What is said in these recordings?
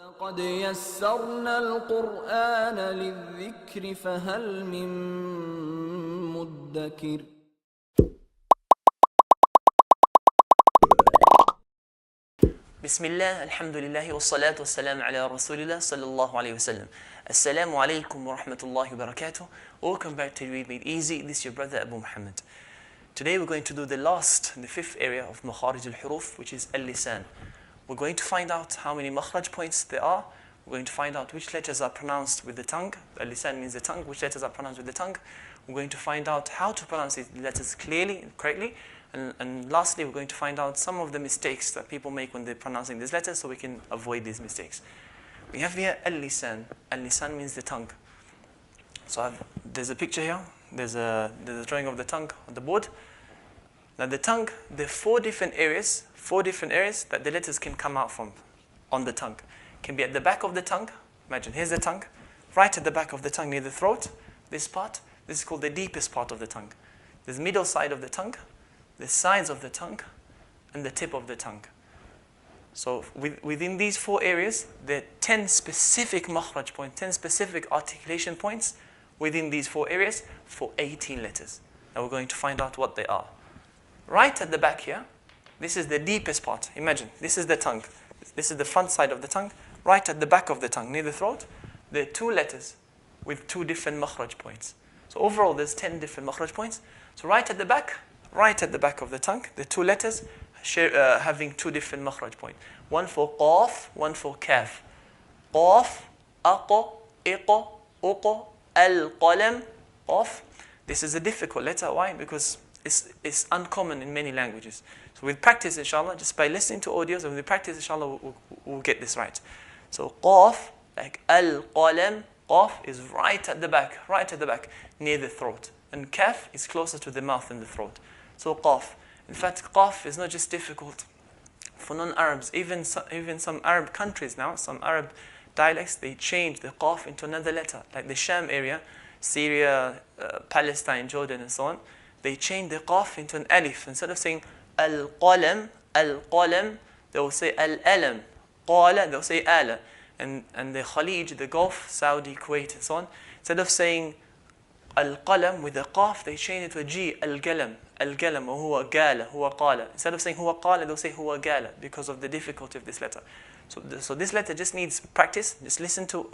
لقد يسرنا القرآن للذكر فهل من مدكر. بسم الله الحمد لله والصلاة والسلام على رسول الله صلى الله عليه وسلم. Assalamu alaikum wa rahmatullahi wa barakatuh. Welcome back to Tajweed Made Easy. This is your brother Abu Muhammad. Today we're going to do the fifth area of Makharij al-Huruf, which is Al-Lisaan. We're going to find out how many makhraj points there are. We're going to find out which letters are pronounced with the tongue. Al-Lisaan means the tongue. Which letters are pronounced with the tongue. We're going to find out how to pronounce the letters clearly and correctly. And lastly, we're going to find out some of the mistakes that people make when they're pronouncing these letters so we can avoid these mistakes. We have here Al-Lisaan. Al-Lisaan means the tongue. So there's a picture here. There's a drawing of the tongue on the board. Now the tongue, there are four different areas that the letters can come out from on the tongue. It can be at the back of the tongue. Imagine, here's the tongue. Right at the back of the tongue near the throat. This part, this is called the deepest part of the tongue. There's the middle side of the tongue, the sides of the tongue, and the tip of the tongue. So within these four areas, there are 10 specific makhraj points, 10 specific articulation points within these four areas for 18 letters. Now we're going to find out what they are. Right at the back here, this is the deepest part. Imagine, this is the tongue. This is the front side of the tongue. Right at the back of the tongue, near the throat, there are two letters with two different makhraj points. So overall, there's 10 different makhraj points. So right at the back of the tongue, the two letters having two different makhraj points. One for qaf, one for kaf. Qaf, aqo, iqo, uqo, al-qalam, qaf. This is a difficult letter. Why? Because it's uncommon in many languages. So with practice, inshallah, just by listening to audios and with practice, inshallah, we'll get this right. So qaf, like al-qalam, qaf is right at the back, near the throat. And kaf is closer to the mouth and the throat. So qaf. In fact, qaf is not just difficult for non-Arabs. Even some Arab countries now, some Arab dialects, they change the qaf into another letter. Like the Sham area, Syria, Palestine, Jordan, and so on. They change the qaf into an alif. Instead of saying al-qalam, they will say al-alam. Qala, they will say ala. And the Khalij, the Gulf, Saudi, Kuwait, and so on, instead of saying al-qalam with the qaf, they change it to a g, al-galam. Al-galam, or huwa gala, huwa qala. Instead of saying huwa qala, they'll say huwa gala because of the difficulty of this letter. So this letter just needs practice. Just listen to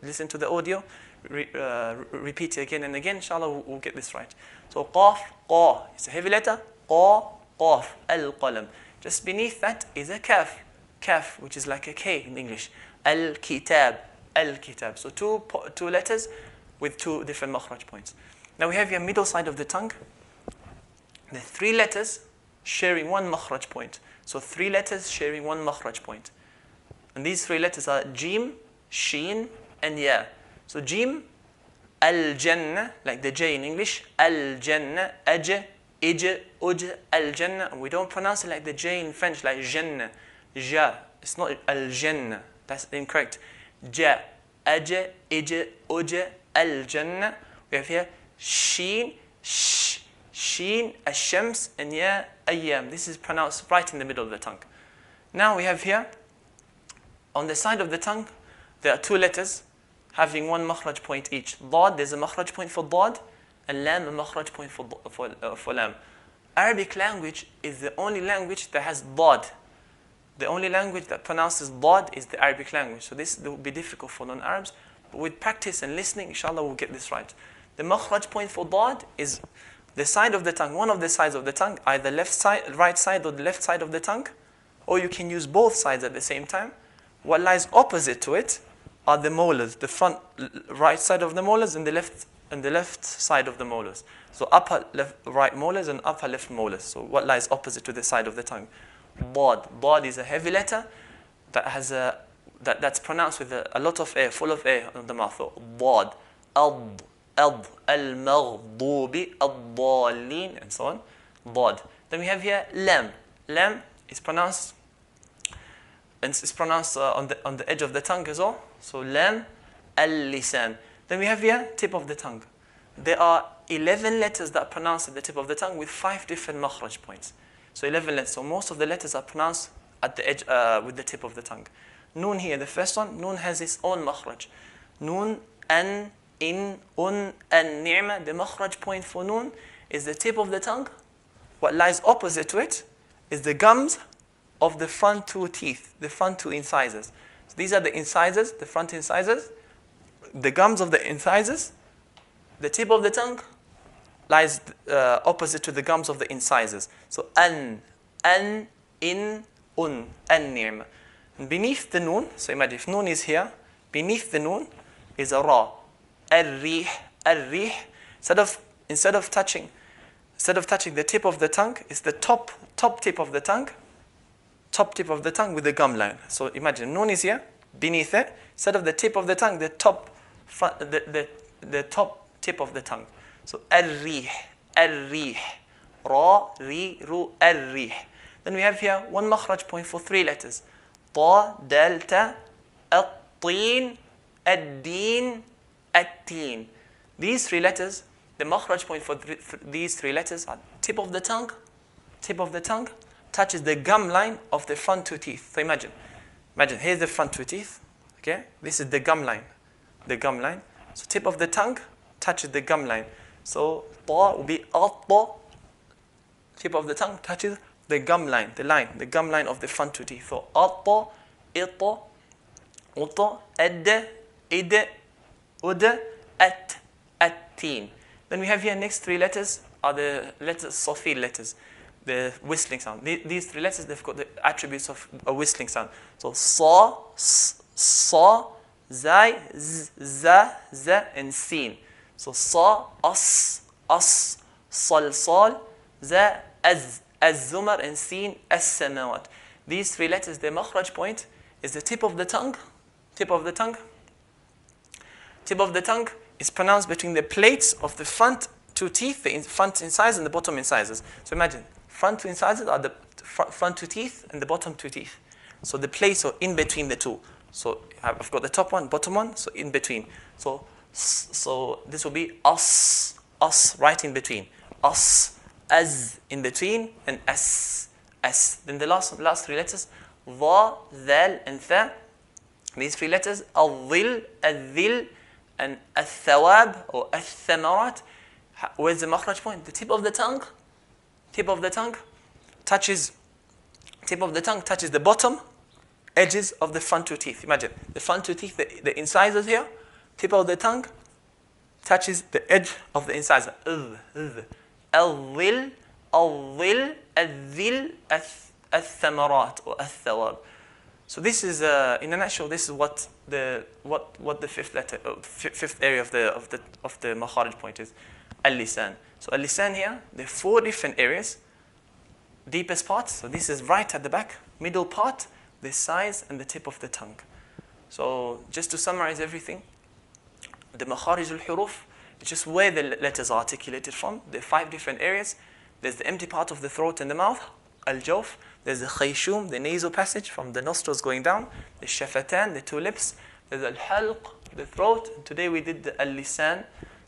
the audio, repeat it again and again. Inshallah, we'll get this right. So qaf, qa, it's a heavy letter. Qa, qaf, al-qalam. Just beneath that is a kaf, which is like a K in English. Al-kitab. So two letters with two different makhraj points. Now we have your middle side of the tongue. The three letters sharing one makhraj point. So three letters sharing one makhraj point. And these three letters are jim, sheen, and ya. So jim, al-jannah, like the J in English. Al-jannah, aj, ij, uj, al-jannah. And we don't pronounce it like the J in French, like jannah, ja. It's not al-jannah. That's incorrect. Ja, aj, ij, uj, al-jannah. We have here sheen, sh, sheen, ash-shams, and ya, ayyam. This is pronounced right in the middle of the tongue. Now we have here, on the side of the tongue, there are two letters having one makhraj point each. Dad, there's a makhraj point for dad, and lam, a makhraj point for lam. Arabic language is the only language that has dad. The only language that pronounces dad is the Arabic language. So this will be difficult for non-Arabs. But with practice and listening, inshallah, we'll get this right. The makhraj point for dad is the side of the tongue, one of the sides of the tongue, either right side or the left side of the tongue, or you can use both sides at the same time. What lies opposite to it are the molars, the front right side of the molars and the left side of the molars. So upper left right molars and upper left molars. So what lies opposite to the side of the tongue? Dad is a heavy letter that has that's pronounced with a lot of air, full of air on the mouth. So dad, al-maghdubi, ad-dallin, and so on. Dad. Then we have here lam. Lam is pronounced, and it's pronounced on the edge of the tongue as well. So lam, al-lisan. Then we have here tip of the tongue. There are 11 letters that are pronounced at the tip of the tongue with 5 different makhraj points. So 11 letters. So most of the letters are pronounced at the edge with the tip of the tongue. Noon here, the first one, noon has its own makhraj. Noon, an, in, an, ni'ma. The makhraj point for noon is the tip of the tongue. What lies opposite to it is the gums of the front two teeth, the front two incisors. So these are the incisors, the front incisors, the gums of the incisors. The tip of the tongue lies opposite to the gums of the incisors. So an, in, an, ni'ma. And beneath the noon, so imagine if noon is here, beneath the noon is a ra. Al-rih, al-rih. Instead of touching the tip of the tongue, it's the top tip of the tongue. Top tip of the tongue with the gum line. So imagine noon is here, beneath it, instead of the tip of the tongue, the top tip of the tongue. So al-rih, al-rih, ra, ri, ru, al-rih. Then we have here one makhraj point for three letters. Ta, dal, ta, at-teen, ad-deen, at-teen. These three letters, the makhraj point for these three letters are tip of the tongue touches the gum line of the front two teeth. So imagine here's the front two teeth, okay? This is the gum line. So tip of the tongue touches the gum line. So ta will be at-ta. Tip of the tongue touches the gum line, the gum line of the front two teeth. So at-ta, it-ta, ut-ta, ad, id, ud, at-teen. Then we have here next three letters are the letters, safil letters, the whistling sound. These three letters, they've got the attributes of a whistling sound. So sa, zai, za, and sin. So sa, as, sal, za, az-zumar, and sin, as-samawat. These three letters, the makhraj point is the tip of the tongue. Tip of the tongue is pronounced between the plates of the front two teeth, the front incisors and the bottom incisors. So imagine, front two incisors are the front two teeth and the bottom two teeth. So the plates are in between the two. So I've got the top one, bottom one, so in between. So this will be as, right in between. As, in between, and as. Then the last three letters, dha, dhal, and tha. These three letters, al-dhil, al-dhil, and al-thawab or al-thamarat. Where's the makhraj point? The tip of the tongue touches the bottom edges of the front two teeth. Imagine the front two teeth, the incisors here, tip of the tongue touches the edge of the incisor. Al-dhil, al-dhil, al-dhil, al-thamarat or al-thawab. So this is, in a nutshell, this is what the fifth area of the makharij point is. Al-Lisaan. So Al-Lisaan here, there are four different areas. Deepest part, so this is right at the back. Middle part, the size and the tip of the tongue. So just to summarize everything, the makharij al-huruf is just where the letters are articulated from. There are five different areas. There's the empty part of the throat and the mouth, al-jawf. There's the khayshum, the nasal passage from the nostrils going down. The shafatan, the two lips. There's al-halq, the throat. And today we did the al-lisan,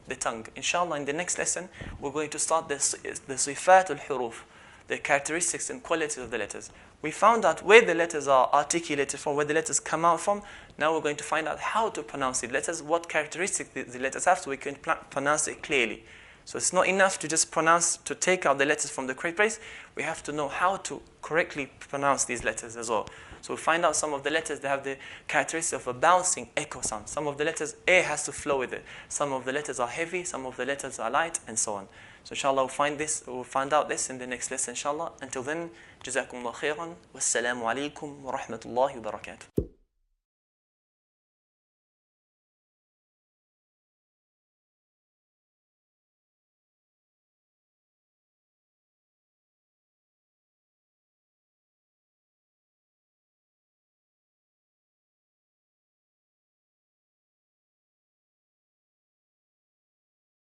the tongue. Inshallah, in the next lesson, we're going to start the sifat al-huruf, the characteristics and qualities of the letters. We found out where the letters are articulated from, where the letters come out from. Now we're going to find out how to pronounce the letters, what characteristics the letters have, so we can pronounce it clearly. So it's not enough to just to take out the letters from the correct place. We have to know how to correctly pronounce these letters as well. So we find out some of the letters, they have the characteristic of a bouncing echo sound. Some of the letters, air has to flow with it. Some of the letters are heavy, some of the letters are light, and so on. So inshallah, we'll find out this in the next lesson, inshallah. Until then, jazakumullah khairan, wassalamu alaikum wa rahmatullahi wa barakatuh.